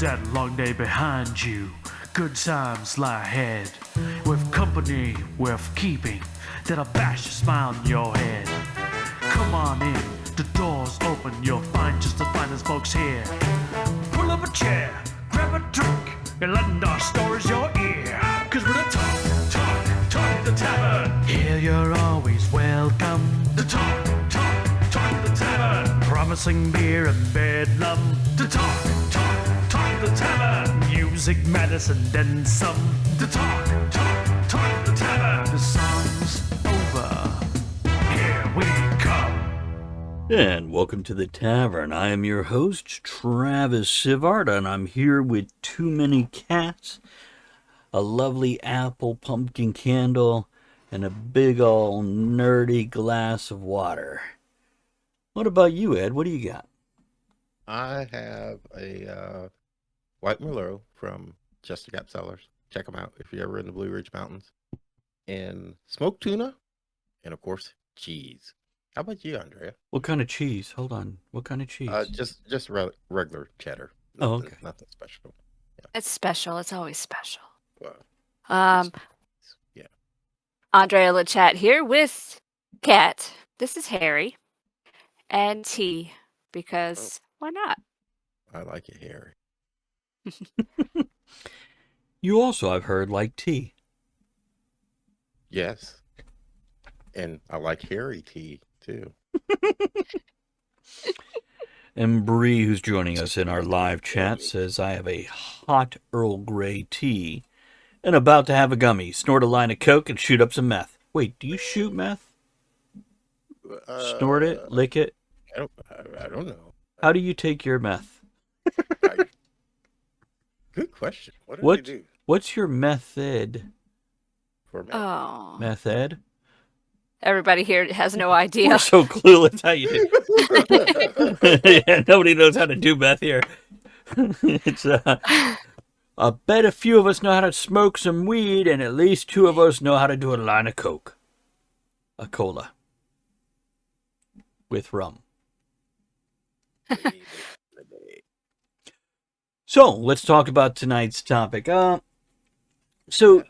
that long day behind you. Good times lie ahead. With company worth keeping, that'll bash a smile on your head. Come on in, the door's open, you'll find just the finest folks here. Pull up a chair, grab a drink, and lend our stories your ear. Cause we're the talk the tavern. Here you're always welcome. The talk the tavern. Promising beer and bedlam. The talk the tavern. Music, medicine, then some. The talk the tavern. The song's over. Here we come. And welcome to the Tavern. I am your host, Travis Sivart, and I'm here with Too Many Cats, a lovely apple pumpkin candle, and a big ol' nerdy glass of water. What about you, Ed? What do you got? I have a white Merlot from Chester Gap Cellars. Check them out if you're ever in the Blue Ridge Mountains. And smoked tuna, and of course, cheese. How about you, Andrea? What kind of cheese? Hold on. What kind of cheese? Just regular cheddar. Oh, okay. Nothing special. Yeah. It's special. It's always special. Well, yeah. Andrea LeChat here with Kat. This is Harry. And tea, because why not? I like it, Harry. You also, I've heard, like tea. Yes. And I like Harry tea, too. And Bree, who's joining us in our live chat, says, I have a hot Earl Grey tea and about to have a gummy, snort a line of coke, and shoot up some meth. Wait, do you shoot meth? Snort it? Lick it? I don't know. How do you take your meth? Good question. What do you do? What's your method? For meth? Oh. Method? Everybody here has no idea. We're so clueless how you do. Yeah, nobody knows how to do meth here. It's I bet a few of us know how to smoke some weed, and at least two of us know how to do a line of coke. A cola. With rum. So, let's talk about tonight's topic. So,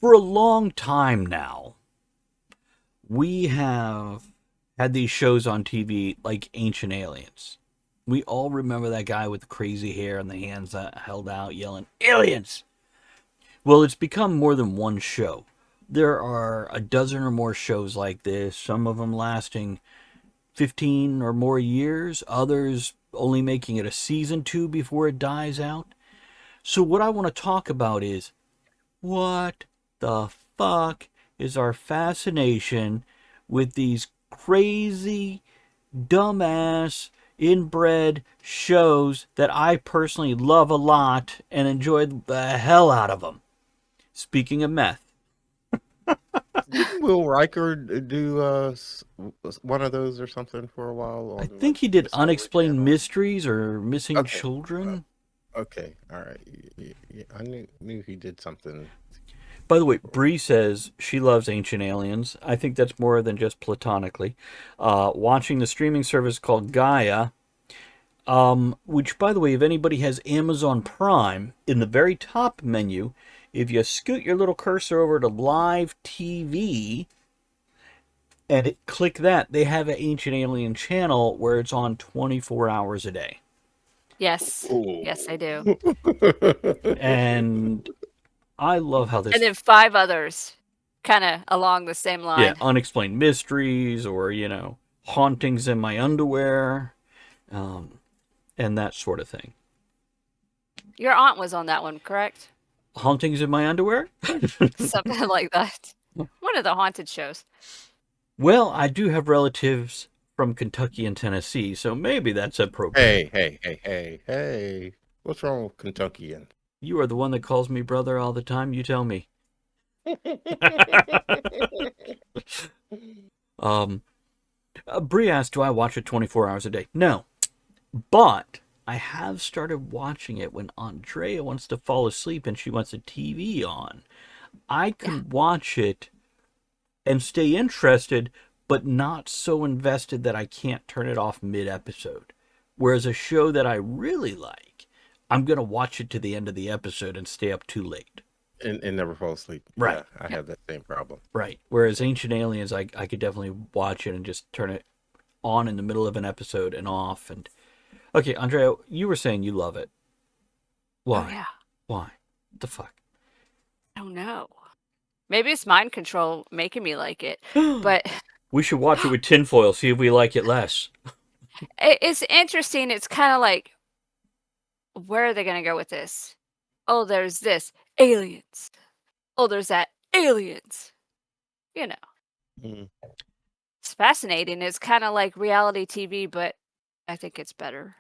for a long time now, we have had these shows on TV like Ancient Aliens. We all remember that guy with the crazy hair and the hands held out yelling, "Aliens!" Well, it's become more than one show. There are a dozen or more shows like this, some of them lasting 15 or more years, others only making it a season 2 before it dies out. So what I want to talk about is, what the fuck is our fascination with these crazy, dumbass, inbred shows that I personally love a lot and enjoyed the hell out of them? Speaking of meth. Didn't Will Riker do one of those or something for a while? I think he did Unexplained Mysteries or Missing Children. Okay, all right. Yeah, I knew he did something. By the way, Bree says she loves Ancient Aliens. I think that's more than just platonically. Watching the streaming service called Gaia, which, by the way, if anybody has Amazon Prime, in the very top menu, if you scoot your little cursor over to Live TV and click that, they have an Ancient Alien channel where it's on 24 hours a day. Yes. Ooh. Yes, I do. And I love how this... And then 5 others kind of along the same line. Yeah, Unexplained Mysteries or, Hauntings in My Underwear, and that sort of thing. Your aunt was on that one, correct? Hauntings in My Underwear? Something like that. One of the haunted shows. Well, I do have relatives from Kentucky and Tennessee, so maybe that's appropriate. Hey. What's wrong with Kentuckian? You are the one that calls me brother all the time. You tell me. Bree asked, do I watch it 24 hours a day? No. But I have started watching it when Andrea wants to fall asleep and she wants the TV on. I can watch it and stay interested, but not so invested that I can't turn it off mid-episode. Whereas a show that I really like, I'm going to watch it to the end of the episode and stay up too late. And never fall asleep. Right. Yeah, I have that same problem. Right. Whereas Ancient Aliens, I could definitely watch it and just turn it on in the middle of an episode and off. And okay, Andrea, you were saying you love it. Why? Oh, yeah. Why? What the fuck? I don't know. Maybe it's mind control making me like it. But We should watch it with tinfoil, see if we like it less. it's interesting. It's kind of like, where are they going to go with this? Oh, there's this. Aliens. Oh, there's that. Aliens. You know. Mm. It's fascinating. It's kind of like reality TV, but I think it's better.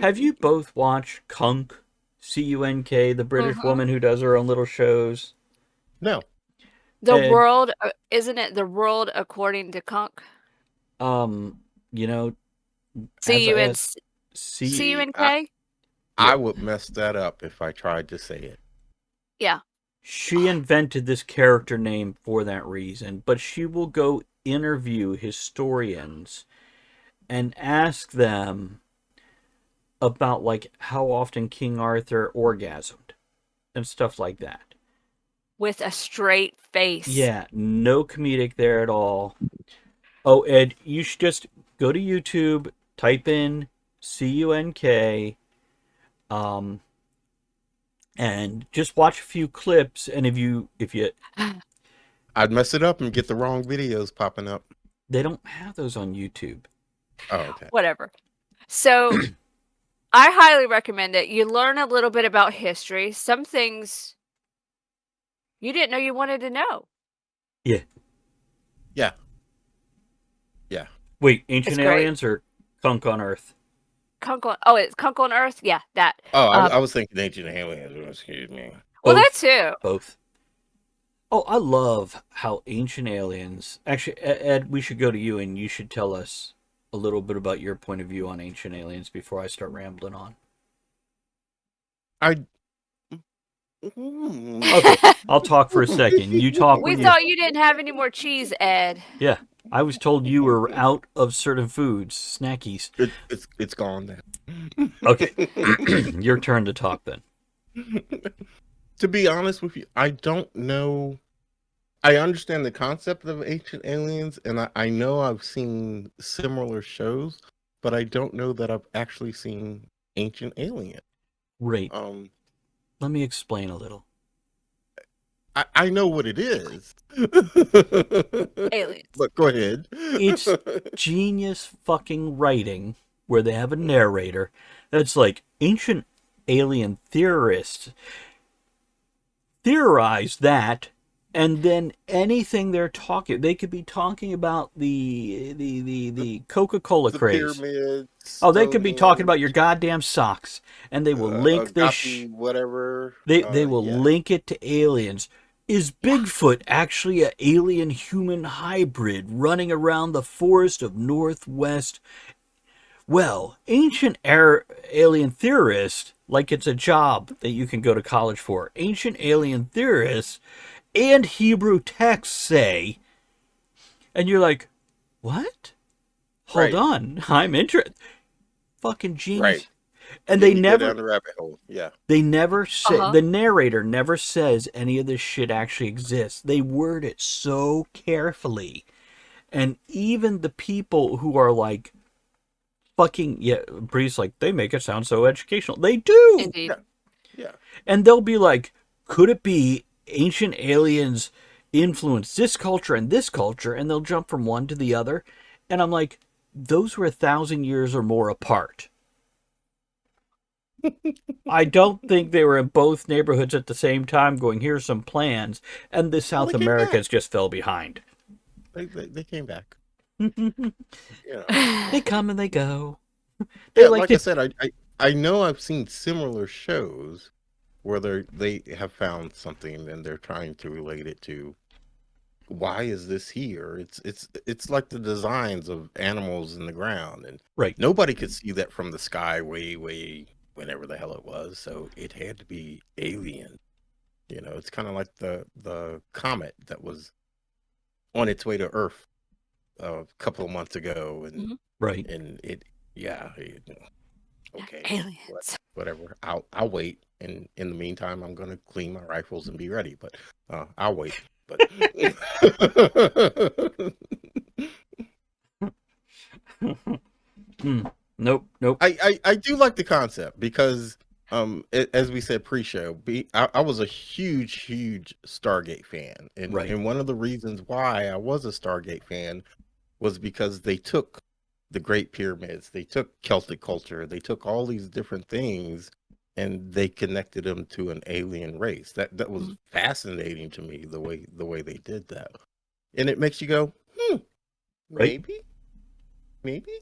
Have you both watched Cunk? C-U-N-K, the British woman who does her own little shows? No. The world, isn't it the world according to Conk? You know, C-U-N-K? I would mess that up if I tried to say it. Yeah. She invented this character name for that reason, but she will go interview historians and ask them about like how often King Arthur orgasmed and stuff like that. With a straight face. Yeah, no comedic there at all. Oh, Ed, you should just go to YouTube, type in C-U-N-K, and just watch a few clips. And if you, I'd mess it up and get the wrong videos popping up. they don't have those on YouTube. Oh, okay. Whatever. So, I highly recommend it. You learn a little bit about history. Some things you didn't know you wanted to know. Yeah. Yeah. Yeah. Wait, Ancient It's great. Aliens or Kunk on Earth? It's Kunk on Earth? Yeah, that. Oh, I was thinking Ancient Aliens. Excuse me. Well, Both. that too. Both. Oh, I love how Ancient Aliens... Actually, Ed, we should go to you and you should tell us a little bit about your point of view on Ancient Aliens before I start rambling on. Okay, I'll talk for a second. You talk We when thought you didn't have any more cheese, Ed. Yeah, I was told you were out of certain foods, snackies. It's gone now. Okay, your turn to talk then. To be honest with you, I don't know. I understand the concept of Ancient Aliens, and I know I've seen similar shows, but I don't know that I've actually seen Ancient Alien. Right. Let me explain a little. I know what it is. Aliens. But go ahead. It's genius fucking writing where they have a narrator that's like ancient alien theorists theorize that, and then anything they're talking, they could be talking about the Coca-Cola craze. Pyramids. Oh, they could be talking about your goddamn socks, and they will link this. Whatever. They will link it to aliens. Is Bigfoot actually an alien human hybrid running around the forest of Northwest? Well, ancient alien theorists, like it's a job that you can go to college for, ancient alien theorists and Hebrew texts say, and you're like, what? Hold on, I'm interested. Fucking genius. Right. And they never go down the rabbit hole. Yeah. They never say, the narrator never says any of this shit actually exists. They word it so carefully. And even the people who are like, fucking, yeah, Bree's like, they make it sound so educational. They do. Indeed. Yeah. And they'll be like, could it be ancient aliens influenced this culture and this culture? And they'll jump from one to the other. And I'm like, those were 1,000 years or more apart. I don't think they were in both neighborhoods at the same time going, here's some plans. And the South Americans just fell behind. They came back. They come and they go. Like I said, I know I've seen similar shows where they have found something and they're trying to relate it to why is this here? It's like the designs of animals in the ground, and nobody could see that from the sky way whenever the hell it was, so it had to be alien. You know, it's kind of like the comet that was on its way to Earth a couple of months ago, and and Yeah. Okay. Aliens. Whatever. I'll wait. And in the meantime, I'm gonna clean my rifles and be ready. But I'll wait. But Nope. I do like the concept because as we said pre-show, I was a huge Stargate fan, and Right. and one of the reasons why I was a Stargate fan was because they took the Great Pyramids, they took Celtic culture, they took all these different things, and they connected them to an alien race. That was fascinating to me, the way they did that, and it makes you go, Right. maybe.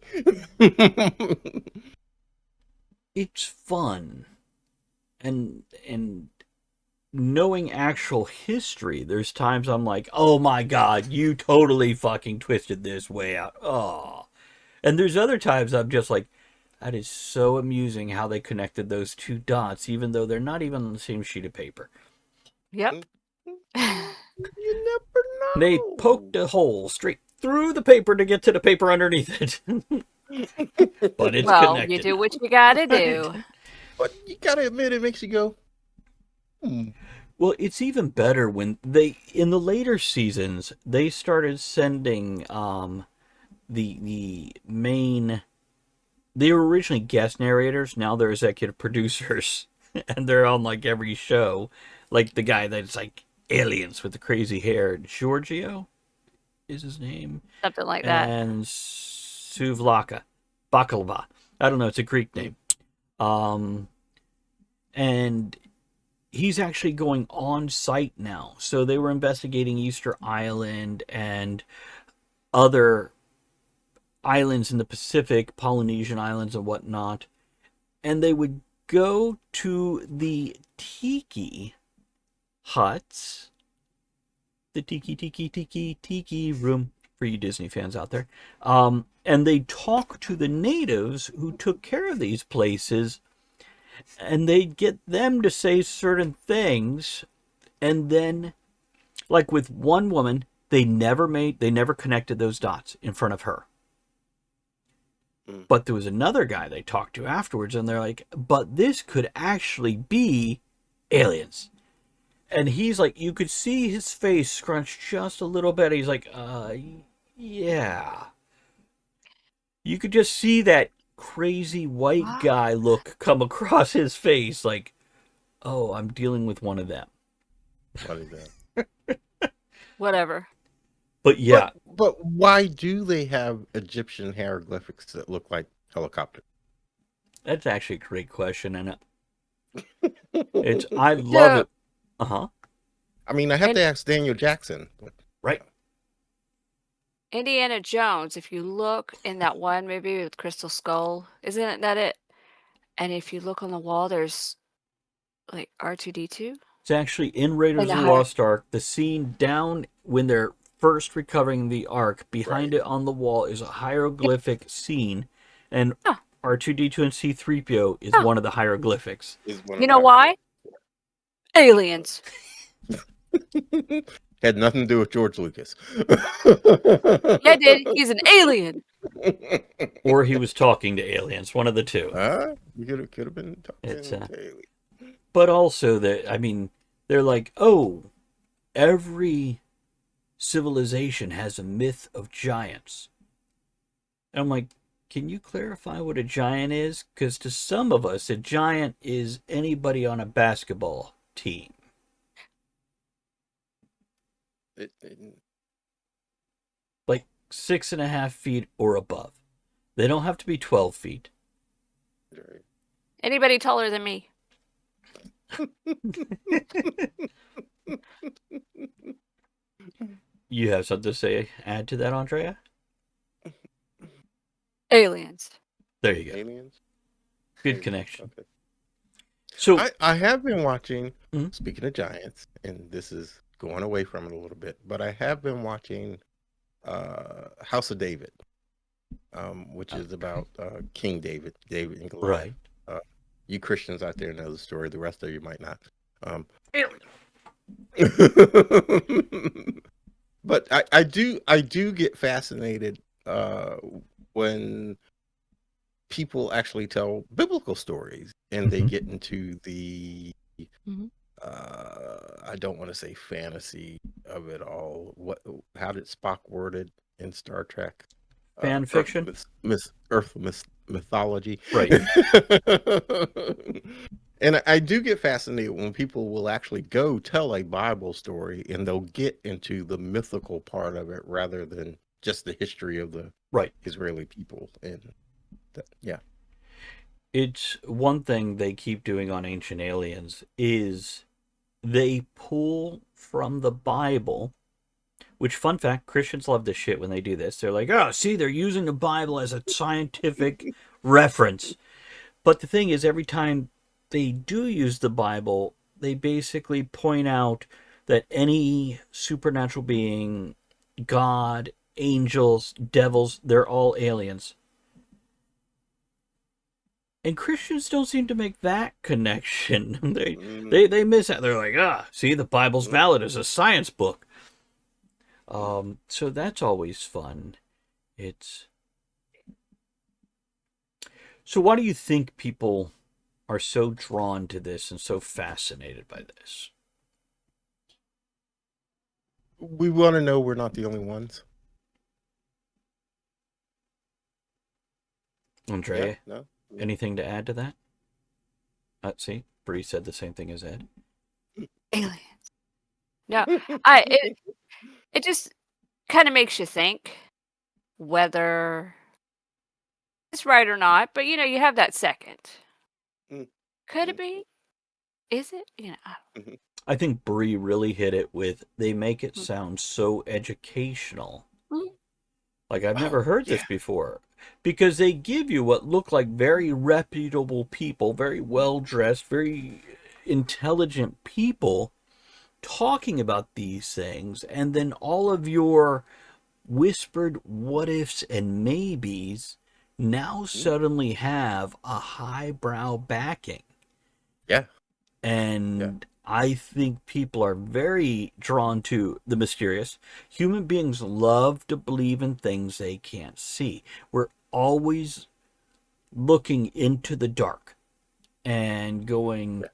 It's fun, and knowing actual history, there's times I'm like, oh my god, you totally fucking twisted this way out. Oh. And there's other times I'm just like, that is so amusing how they connected those two dots, even though they're not even on the same sheet of paper. Yep. You never know. They poked a hole straight through the paper to get to the paper underneath it. But it's well, connected. you do what you gotta do. But you gotta admit, it makes you go, Well, it's even better when they, in the later seasons, they started sending the main. They were originally guest narrators. Now they're executive producers, and they're on like every show. Like the guy that's like aliens with the crazy hair, Giorgio, is his name, Something like that. and Suvlaka, Bakalva. I don't know. It's a Greek name. And he's actually going on site now. So they were investigating Easter Island and other islands in the Pacific, Polynesian islands and whatnot. And they would go to the tiki huts, the tiki room for you Disney fans out there. And they talk to the natives who took care of these places, and they'd get them to say certain things. And then, like with one woman, they never connected those dots in front of her. But there was another guy they talked to afterwards, and they're like, but this could actually be aliens. And he's like, you could see his face scrunch just a little bit. He's like, yeah. You could just see that crazy white guy look come across his face, like, oh, I'm dealing with one of them. what is that? Whatever. But yeah. But why do they have Egyptian hieroglyphics that look like helicopters? That's actually a great question, and I love it. I mean, I have to ask Daniel Jackson. Right. Indiana Jones, if you look in that one movie with Crystal Skull, isn't that it? And if you look on the wall, there's like R2-D2. It's actually in Raiders of the Lost Ark. The scene down when they're first recovering the Ark, behind it on the wall is a hieroglyphic scene, and R2-D2 and C-3PO is one of the hieroglyphics. You know why? Aliens. Had nothing to do with George Lucas. Yeah, did. He's an alien. Or he was talking to aliens, one of the two. You could have been talking to aliens. But also, they're like, oh, every civilization has a myth of giants. And I'm like, can you clarify what a giant is? Because to some of us, a giant is anybody on a basketball team. Like 6.5 feet or above. They don't have to be 12 feet. Anybody taller than me. You have something to add to that, Andrea? Aliens. There you go. Aliens? Good connection. Okay. So I have been watching, speaking of giants, and this is going away from it a little bit, but I have been watching House of David, which is about King David and Goliath. Right. You Christians out there know the story. The rest of you might not. But I do get fascinated when people actually tell biblical stories, and they Mhm. get into the Mhm. I don't want to say fantasy of it all. How did Spock word it in Star Trek? Fan Earth fiction? mythology. Right. And I do get fascinated when people will actually go tell a Bible story and they'll get into the mythical part of it rather than just the history of the Right. Israeli people. And yeah. It's one thing they keep doing on Ancient Aliens is they pull from the Bible, which, fun fact, Christians love this shit when they do this. They're like, oh, see, they're using the Bible as a scientific reference. But the thing is, every time they do use the Bible, they basically point out that any supernatural being, God, angels, devils, they're all aliens. And Christians don't seem to make that connection. They miss that. They're like, see, the Bible's valid as a science book. So that's always fun. So why do you think people are so drawn to this and so fascinated by this? We want to know we're not the only ones. Andrea, Yeah, no. anything to add to that? See, Bree said the same thing as Ed. Aliens. No, it just kind of makes you think whether it's right or not. But you have that second. Could it be? Is it? I don't I think Bree really hit it with they make it sound so educational. Mhm. Like I've never heard this before. Because they give you what look like very reputable people, very well dressed, very intelligent people talking about these things, and then all of your whispered what ifs and maybes now suddenly have a highbrow backing. Yeah. And I think people are very drawn to the mysterious. Human beings love to believe in things they can't see. We're always looking into the dark and going,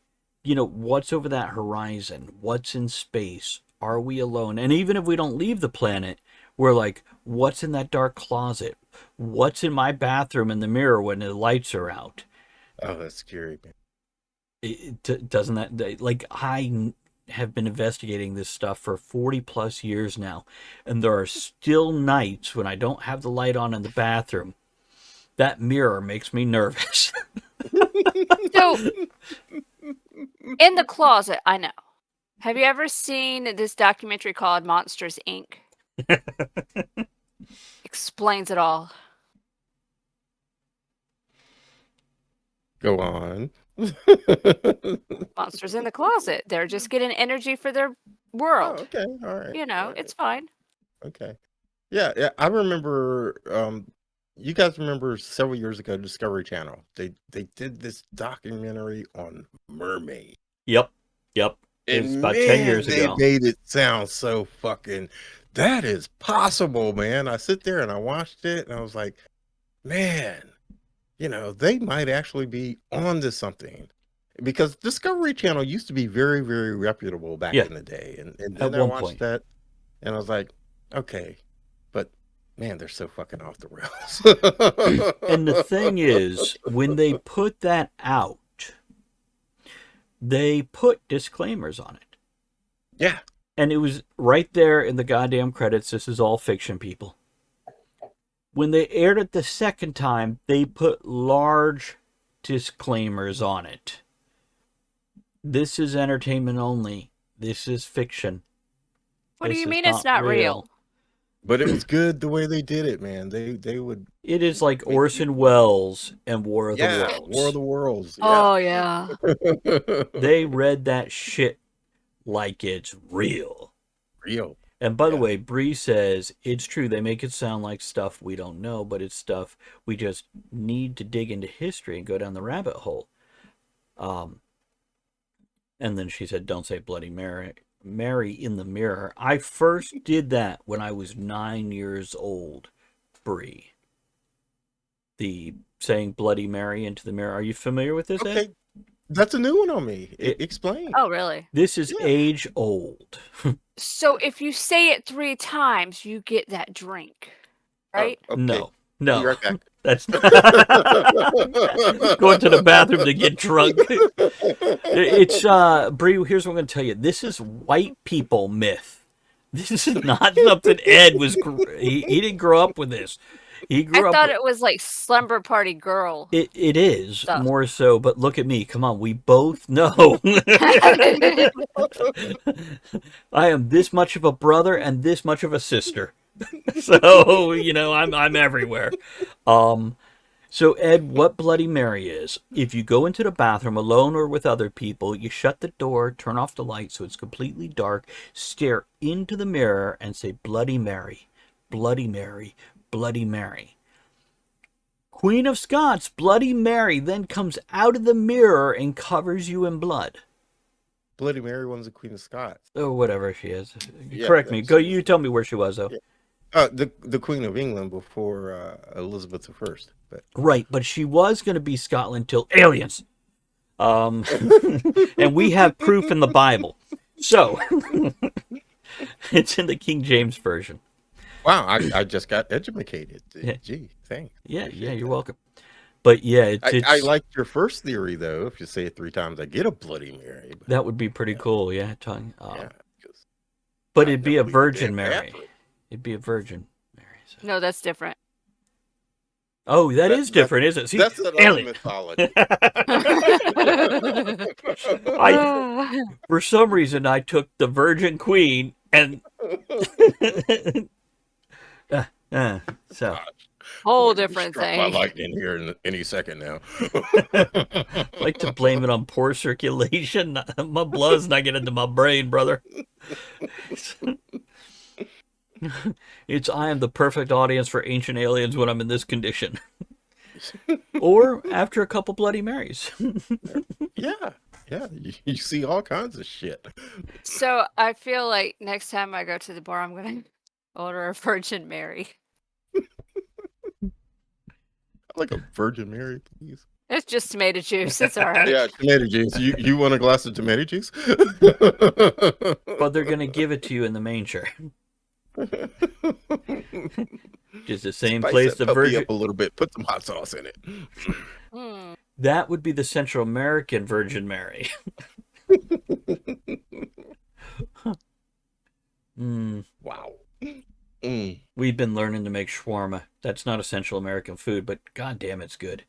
what's over that horizon? What's in space? Are we alone? And even if we don't leave the planet, we're like, what's in that dark closet? What's in my bathroom in the mirror when the lights are out? Oh, that's scary, man. Doesn't that, like, I have been investigating this stuff for 40 plus years now, and there are still nights when I don't have the light on in the bathroom. That mirror makes me nervous. So, in the closet, I know. Have you ever seen this documentary called Monsters, Inc.? Explains it all. Go on. Monsters in the closet. They're just getting energy for their Oh, world. okay. All right. All right. It's fine. Okay. Yeah. I remember. You guys remember several years ago, Discovery Channel. They did this documentary on mermaids. Yep. It's And about 10 years they ago. made it sound so fucking. That is possible, man. I sit there and I watched it, and I was like, man, they might actually be onto something. Because Discovery Channel used to be very, very reputable back Yeah. in the day. And At then I one watched point. that and I was like, okay, but man, they're so fucking off the rails. And the thing is, when they put that out, they put disclaimers on it. Yeah. And it was right there in the goddamn credits. This is all fiction, people. When they aired it the second time, they put large disclaimers on it. This is entertainment only. This is fiction. What do This you is mean it's not real? But it was good the way they did it, man. They would. It is like Orson Welles and War of the Worlds. War of the Worlds. Oh, yeah. They read that shit like it's real. Real. And by the way, Bree says it's true. They make it sound like stuff we don't know, but it's stuff we just need to dig into history and go down the rabbit hole. And then she said, don't say Bloody Mary in the mirror. I first did that when I was 9 years old, Bree. The saying Bloody Mary into the mirror. Are you familiar with this, Ed? Okay, that's a new one on me. Explain. Oh, really? This is Yeah. age old. So if you say it 3 times, you get that drink, right? Oh, okay. No. Be right back. That's going to the bathroom to get drunk. It's Bree, here's what I'm going to tell you. This is white people myth. This is not something Ed was he didn't grow up with this. He grew I up thought it was like Slumber Party Girl. it is stuff. more so, but look at me. Come on, we both know. I am this much of a brother and this much of a sister. So, I'm everywhere. So Ed, what Bloody Mary is, if you go into the bathroom alone or with other people, you shut the door, turn off the light so it's completely dark, stare into the mirror and say Bloody Mary, Bloody Mary, Bloody Mary. Queen of Scots, Bloody Mary, then comes out of the mirror and covers you in blood. Bloody Mary one's the Queen of Scots. Or whatever she is. Yeah, Correct me. Go. You tell me where she was, though. Yeah. The Queen of England before Elizabeth I. But Right, but she was going to be Scotland till aliens. And we have proof in the Bible. So, it's in the King James Version. wow, I just got educated. Yeah. Gee, thanks. Yeah, you're welcome. But yeah, I like your first theory though. If you say it 3 times, I get a Bloody Mary. But, that would be pretty cool, yeah. yeah, 'cause But I it'd be know a we Virgin can't Mary. bathroom. It'd be a Virgin Mary. So. No, that's different. Oh, that is different, isn't it? See, That's another alien. mythology. For some reason, I took the Virgin Queen and so Whole Gonna be different struck by thing. lightning here in any second now. I like to blame it on poor circulation. My blood's not getting into my brain, brother. I am the perfect audience for ancient aliens when I'm in this condition. Or after a couple Bloody Marys. Yeah, you see all kinds of shit. So I feel like next time I go to the bar, I'm going to order a Virgin Mary. I'd like a Virgin Mary, please. It's just tomato juice. It's all right. Yeah, tomato juice. You want a glass of tomato juice? But they're going to give it to you in the manger. Just the same Spice place that the puppy Virgin... up a little bit. Put some hot sauce in it. Hmm. That would be the Central American Virgin Mary. Wow. We've been learning to make shawarma. That's not a Central American food, but goddamn, it's good.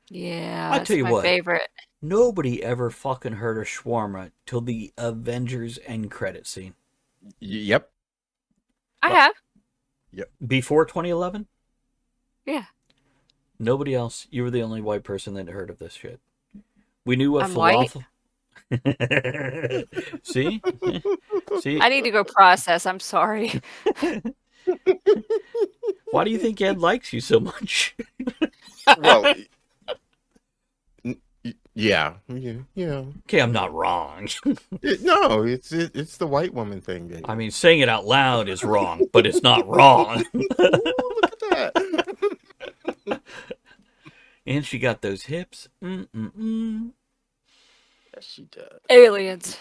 Yeah, I'll that's tell you my what. favorite. Nobody ever fucking heard of shawarma till the Avengers end credit scene. Yep. I have. Before 2011? Yeah. Nobody else. You were the only white person that heard of this shit. We knew what I'm white? falafel... See? See? I need to go process. I'm sorry. Why do you think Ed likes you so much? Well, yeah. Okay, I'm not wrong. No, it's the white woman thing. Baby. I mean, saying it out loud is wrong, but it's not wrong. Ooh, look at that. And she got those hips. Mm-mm-mm. Yes, she does. Aliens.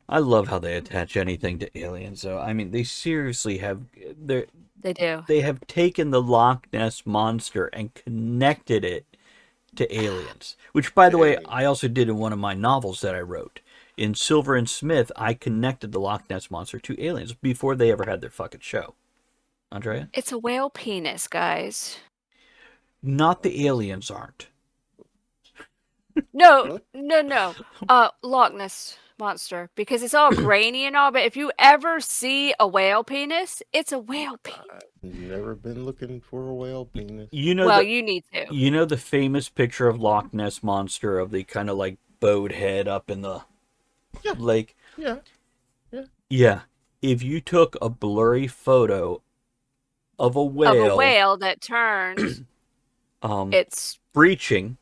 I love how they attach anything to aliens, though. I mean, they seriously have... They do. They have taken the Loch Ness Monster and connected it to aliens. Which, by the way, I also did in one of my novels that I wrote. In Silver and Smith, I connected the Loch Ness Monster to aliens before they ever had their fucking show. Andrea? It's a whale penis, guys. Not the aliens aren't. No. Loch Ness Monster. Because it's all grainy and all, but if you ever see a whale penis, it's a whale penis. I've never been looking for a whale penis. You know Well, you need to. You know the famous picture of Loch Ness Monster of the kind of like bowed head up in the lake? Yeah. Yeah. If you took a blurry photo of a whale, That turns, um, it's breaching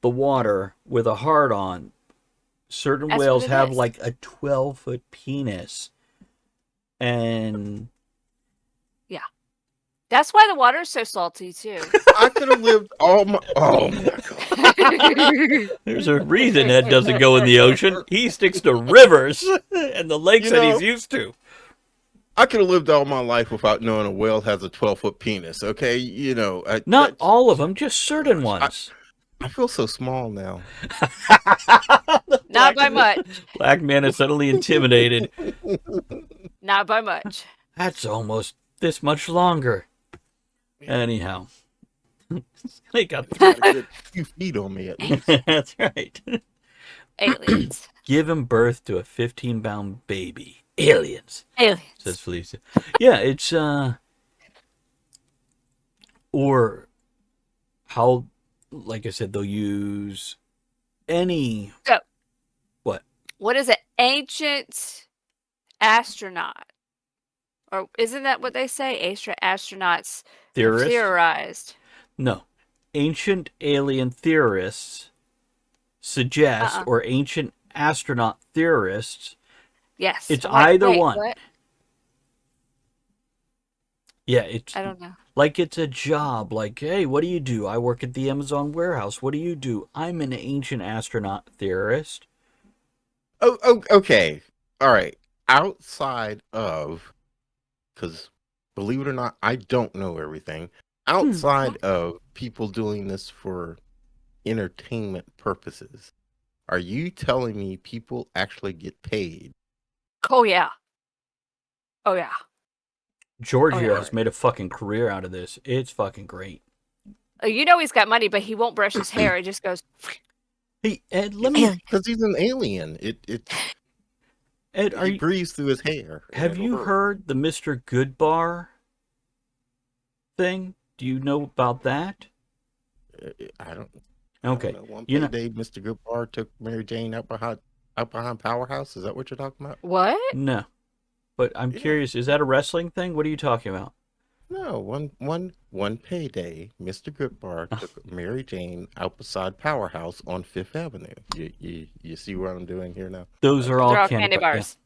the water with a heart on, certain That's whales what it have is. like a 12-foot penis And That's why the water's so salty too. I could have lived all my. Oh my god! there's a reason Ed doesn't go in the ocean. He sticks to rivers and the lakes that he's used to. I could have lived all my life without knowing a whale has a 12-foot penis. Okay, Not all of them, just certain ones. I feel so small now. Not by much. Black man is suddenly intimidated. Not by much. That's almost this much longer. Anyhow. They got A good few feet on me at least. That's right. Aliens. Giving birth to a 15-pound baby. Aliens. Aliens. Says Felicia. Yeah, it's or how, like I said, they'll use any. So, what? What is an ancient astronaut? Or isn't that what they say? Astronauts Theorists? theorized. No. Ancient alien theorists suggest, or ancient astronaut theorists. Yes. It's either wait, one. What? Yeah, it's I don't know. like it's a job. Like, hey, what do you do? I work at the Amazon warehouse. What do you do? I'm an ancient astronaut theorist. Oh, okay. All right. Outside of, because believe it or not, I don't know everything. Outside of people doing this for entertainment purposes, are you telling me people actually get paid? Oh, yeah. Oh, yeah. Giorgio yeah. has made a fucking career out of this. It's fucking great. You know he's got money, but he won't brush his hair. It just goes. Hey, Ed, let me. Because he's an alien. Ed, are He you? breathes through his hair. Have you heard the Mr. Goodbar thing? Do you know about that? I don't. Okay. I don't know. One You know- day, Mr. Goodbar took Mary Jane out behind Powerhouse. Is that what you're talking about? What? No. But I'm curious, is that a wrestling thing? What are you talking about? No, one payday, Mr. Goodbar took Mary Jane out beside Powerhouse on Fifth Avenue. You see what I'm doing here now? Those are all They're all candy candy bars.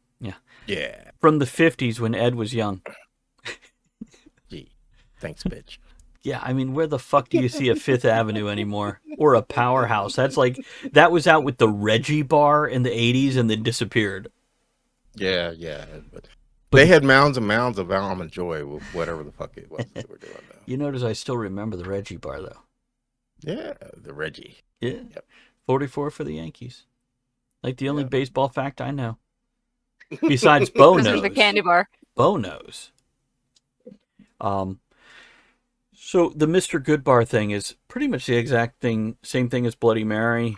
Yeah. From the 50s when Ed was young. Gee, thanks, bitch. Yeah, I mean, where the fuck do you see a Fifth Avenue anymore? Or a Powerhouse? That's like, that was out with the Reggie bar in the 80s and then disappeared. Yeah. But they had mounds and mounds of almond joy with whatever the fuck it was they were doing though. You notice I still remember the Reggie bar, though. Yeah, the Reggie. Yeah. Yep. 44 for the Yankees. Like the only baseball fact I know. Besides Bo Because knows. there's the candy bar. Bo knows. So the Mr. Goodbar thing is pretty much the exact thing, same thing as Bloody Mary.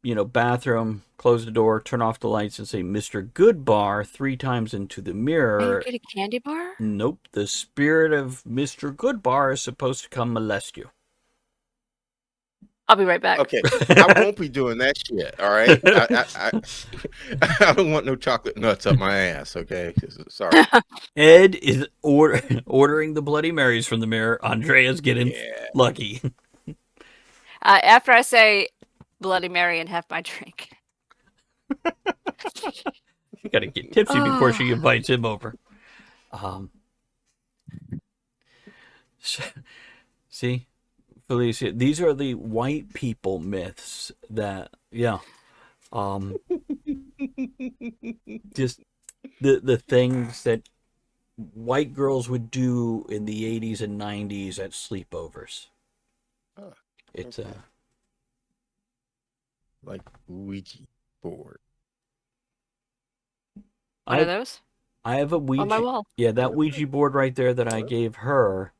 You know, bathroom, close the door, turn off the lights, and say Mr. Goodbar 3 times into the mirror. You get a candy bar? Nope, the spirit of Mr. Goodbar is supposed to come molest you. I'll be right back. Okay, I won't be doing that shit. All right, I don't want no chocolate nuts up my ass. Okay, sorry. Ed is ordering the Bloody Marys from the mirror. Andrea's getting lucky. After I say Bloody Mary and have my drink. You gotta get tipsy before she invites him over. See, Felicia, these are the white people myths that, just the things that white girls would do in the 80s and 90s at sleepovers. It's like Ouija board. One of those? I have a Ouija on my wall. Yeah, that Ouija board right there that I gave her.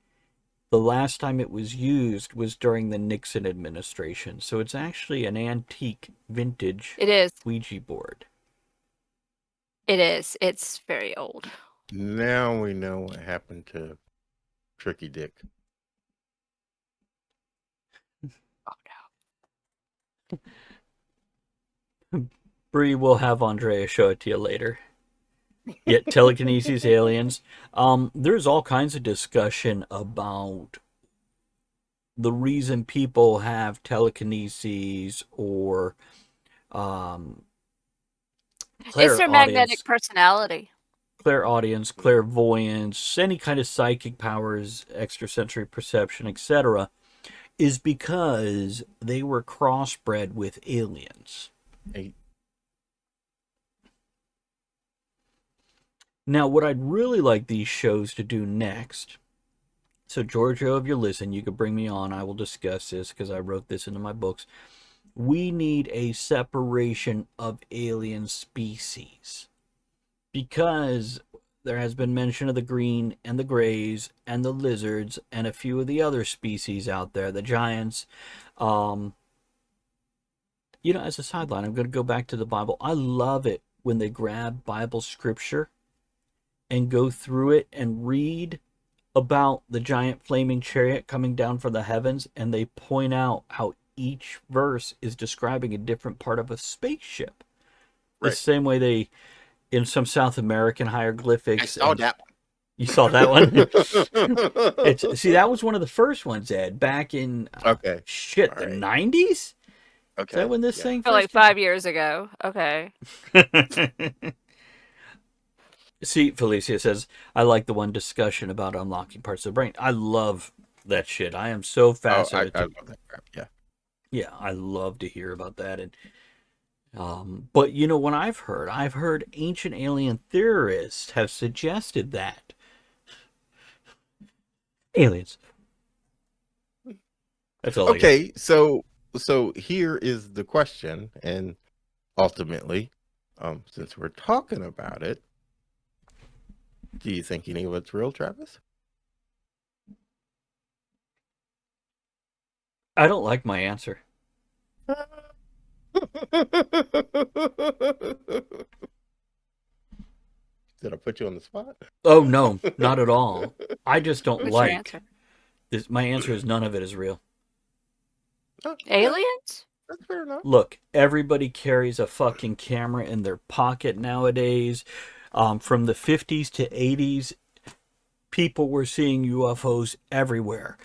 The last time it was used was during the Nixon administration. So it's actually an antique, vintage It is. Ouija board. It is. It's very old. Now we know what happened to Tricky Dick. Oh, no. Bree will have Andrea show it to you later. Yet telekinesis, aliens. There's all kinds of discussion about the reason people have telekinesis or It's their magnetic personality. clairaudience, clairvoyance, any kind of psychic powers, extrasensory perception, etc., is because they were crossbred with aliens. Hey, Now, what I'd really like these shows to do next, so Giorgio, if you listen, you could bring me on. I will discuss this because I wrote this into my books. We need a separation of alien species because there has been mention of the green and the grays and the lizards and a few of the other species out there, the giants. As a sideline, I'm going to go back to the Bible. I love it when they grab Bible scripture and go through it and read about the giant flaming chariot coming down from the heavens, and they point out how each verse is describing a different part of a spaceship. Right. The same way they, in some South American hieroglyphics. I saw that one. You saw that one? See, that was one of the first ones, Ed, back in, Okay. the 90s? Okay. Is that when this thing For like first 5 years ago. Okay. See, Felicia says, I like the one discussion about unlocking parts of the brain. I love that shit. I am so I fascinated. love that crap. Yeah. Yeah, I love to hear about that. And but when I've heard ancient alien theorists have suggested that aliens. That's all. Okay, so here is the question, and ultimately, since we're talking about it, do you think any of it's real, Travis? I don't like my answer. Did I put you on the spot? Oh no, not at all. I just don't What's your like answer? this. My answer is none of it is real. Oh, Aliens? That's fair enough. Look, everybody carries a fucking camera in their pocket nowadays. From the 50s to 80s, people were seeing UFOs everywhere.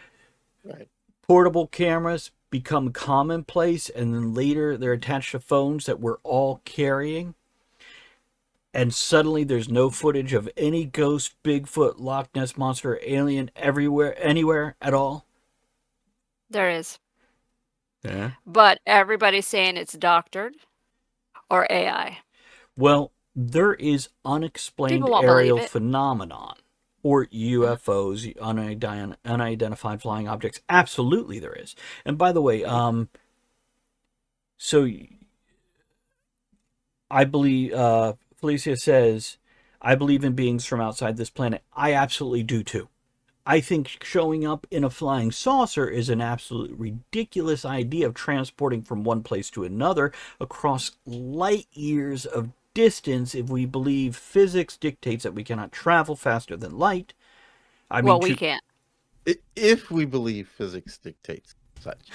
Right. Portable cameras become commonplace, and then later they're attached to phones that we're all carrying. And suddenly there's no footage of any ghost, Bigfoot, Loch Ness Monster, alien everywhere, anywhere at all. There is. Yeah. But everybody's saying it's doctored or AI. Well, there is unexplained People won't aerial believe it. phenomenon, or UFOs, unidentified flying objects. Absolutely, there is. And by the way, so I believe Felicia says, I believe in beings from outside this planet. I absolutely do too. I think showing up in a flying saucer is an absolute ridiculous idea of transporting from one place to another across light years of distance if we believe physics dictates that we cannot travel faster than light. We can't. If we believe physics dictates such.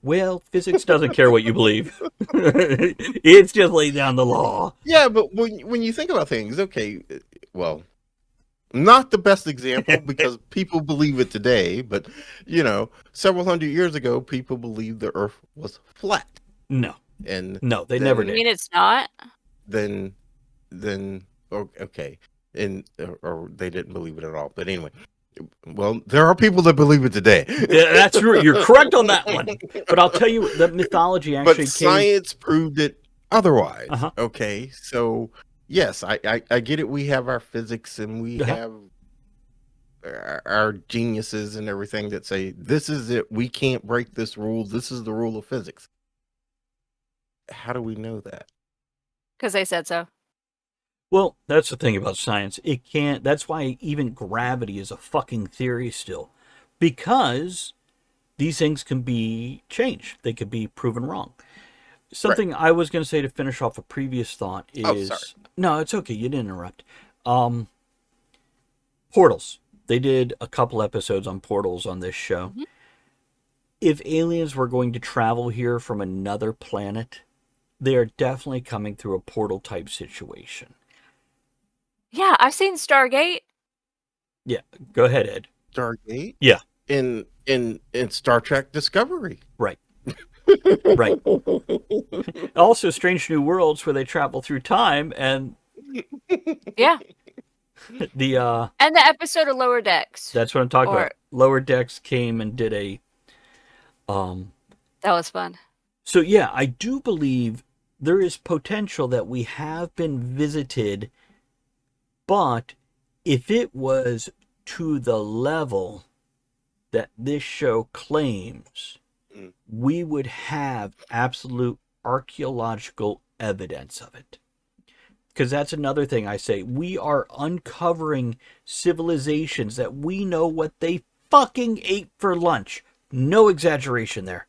Well, physics doesn't care what you believe. It's just laying down the law. Yeah, but when you think about things, okay, well, not the best example because people believe it today, but several hundred years ago, people believed the Earth was flat. No, they then- never You did. mean it's not? Then, okay, or they didn't believe it at all. But anyway, well, there are people that believe it today. Yeah, that's true. You're correct on that one. But I'll tell you, the mythology actually But science proved it otherwise. Uh-huh. Okay, so yes, I get it. We have our physics and we Uh-huh. have our geniuses and everything that say this is it. We can't break this rule. This is the rule of physics. How do we know that? Because they said so. Well, that's the thing about science. It can't. That's why even gravity is a fucking theory still, because these things can be changed. They could be proven wrong. Something I was going to say to finish off a previous thought is sorry. no, it's okay. You didn't interrupt. Portals. They did a couple episodes on portals on this show. Mm-hmm. If aliens were going to travel here from another planet, they are definitely coming through a portal type situation. Yeah, I've seen Stargate. Yeah, go ahead, Ed. Stargate? Yeah. In Star Trek Discovery. Right. Right. Also, Strange New Worlds, where they travel through time, and Yeah. The And the episode of Lower Decks. that's what I'm talking Or- about. Lower Decks came and did a That was fun. So yeah, I do believe there is potential that we have been visited, but if it was to the level that this show claims, we would have absolute archaeological evidence of it. Because that's another thing I say. We are uncovering civilizations that we know what they fucking ate for lunch. No exaggeration there.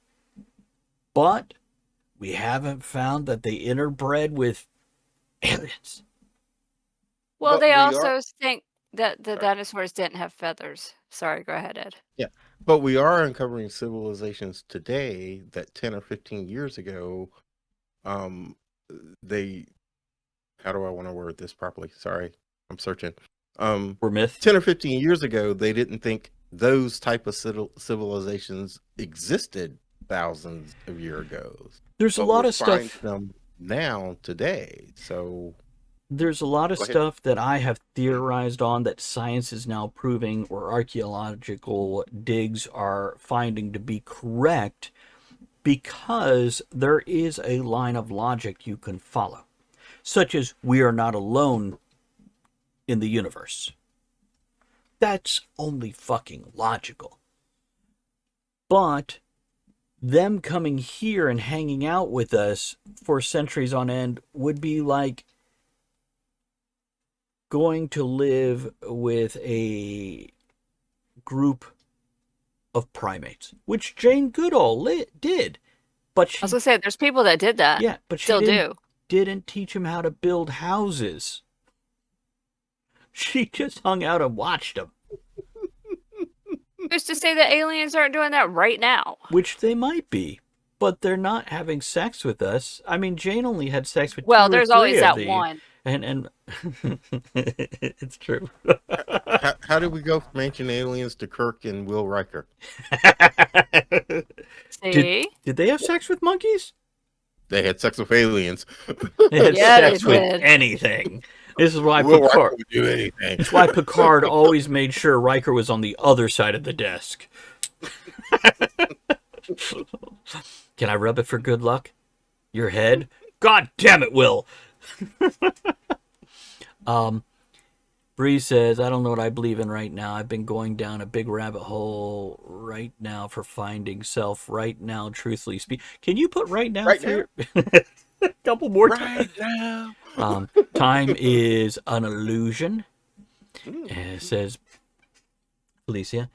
But we haven't found that they interbred with aliens. Well, But they we also think that the dinosaurs didn't have feathers. Sorry, go ahead, Ed. Yeah, but we are uncovering civilizations today that 10 or 15 years ago, they, how do I want to word this properly? Sorry, I'm searching. We're myth. 10 or 15 years ago, they didn't think those type of civilizations existed thousands of years ago. There's a But lot we're of finding stuff. them now today. So There's a lot of Go ahead. stuff that I have theorized on that science is now proving, or archaeological digs are finding to be correct, because there is a line of logic you can follow, such as we are not alone in the universe. That's only fucking logical. But them coming here and hanging out with us for centuries on end would be like going to live with a group of primates, which Jane Goodall did. But she, I was gonna say, there's people that did that. yeah, but she Still didn't teach him how to build houses. She just hung out and watched them, Who's to say that aliens aren't doing that right now? which they might be, but they're not having sex with us. I mean, Jane only had sex with Well, two or there's three always of that the- one. And it's true. how did we go from ancient aliens to Kirk and Will Riker? See? Did they have sex with monkeys? They had sex with aliens. They had Yeah, they sex with did. anything. This is why Will Riker Picard. would do anything. That's why Picard always made sure Riker was on the other side of the desk. Can I rub it for good luck? Your head? God damn it, Will! Bree says, I don't know what I believe in right now. I've been going down a big rabbit hole right now for finding self. Right now, truthfully speak. Can you put right now? Right for your... a couple more times. Right now. Time is an illusion, says Felicia.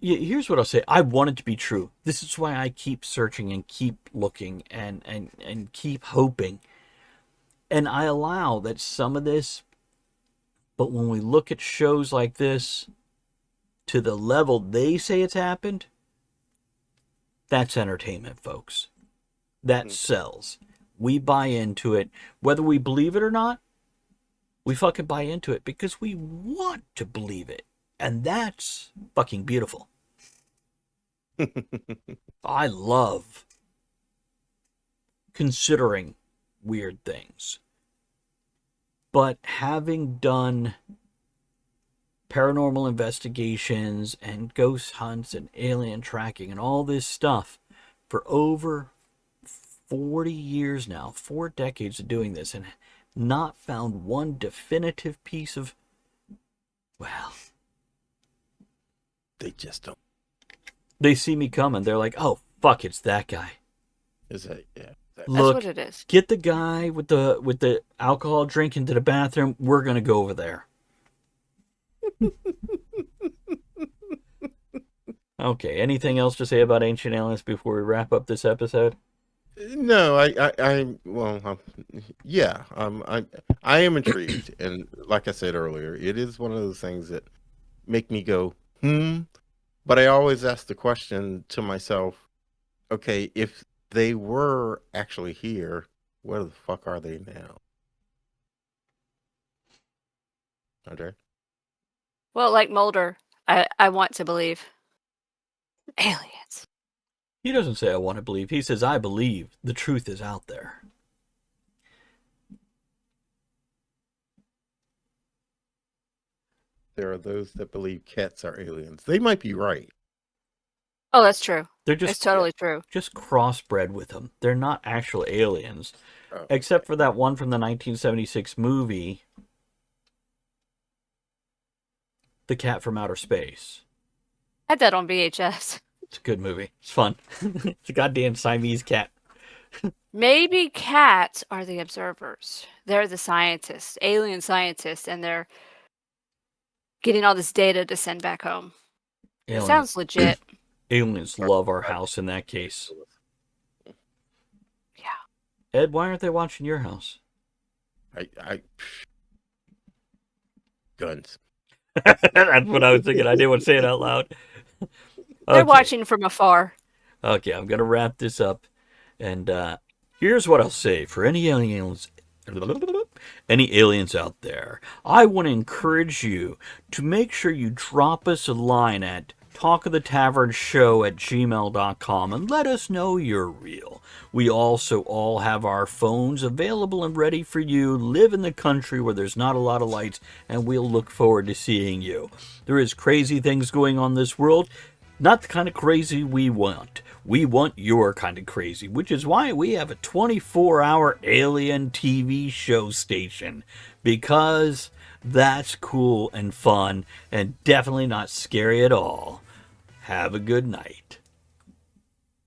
Here's what I'll say. I want it to be true. This is why I keep searching and keep looking and keep hoping. And I allow that some of this, but when we look at shows like this, to the level they say it's happened, that's entertainment, folks. That sells. We buy into it. Whether we believe it or not, we fucking buy into it because we want to believe it. And that's fucking beautiful. I love considering weird things. But having done paranormal investigations and ghost hunts and alien tracking and all this stuff for over 40 years now, 4 decades of doing this, and not found one definitive piece of, well, They just don't. they see me coming. They're like, oh, fuck, it's that guy. Is that yeah? That's Look, what it is. get the guy with the alcohol drink into the bathroom. We're going to go over there. Okay, anything else to say about Ancient Aliens before we wrap up this episode? No, yeah, I am intrigued, and like I said earlier, it is one of those things that make me go, But I always ask the question to myself, okay, if they were actually here, where the fuck are they now? Andrea? Well, like Mulder, I want to believe. Aliens. He doesn't say I want to believe. He says I believe the truth is out there. there are those that believe cats are aliens. They might be right. Oh, that's true. They're It's just totally true. crossbred with them. They're not actual aliens, Oh, except for that one from the 1976 movie, The Cat from Outer Space. I had that on VHS. It's a good movie. It's fun. It's a goddamn Siamese cat. Maybe cats are the observers. They're the scientists, alien scientists, and they're getting all this data to send back home. It Aliens, sounds legit. aliens love our house in that case. Yeah. Ed, why aren't they watching your house? Guns. That's what I was thinking. I didn't want to say it out loud. They're Okay. watching from afar. Okay, I'm gonna wrap this up, and here's what I'll say for any aliens out there. I want to encourage you to make sure you drop us a line at talkoftheTavernshow@gmail.com and let us know you're real. We also all have our phones available and ready for you. Live in the country where there's not a lot of lights, and we'll look forward to seeing you. There is crazy things going on in this world. Not the kind of crazy we want. We want your kind of crazy, which is why we have a 24-hour alien TV show station. Because that's cool and fun and definitely not scary at all. Have a good night.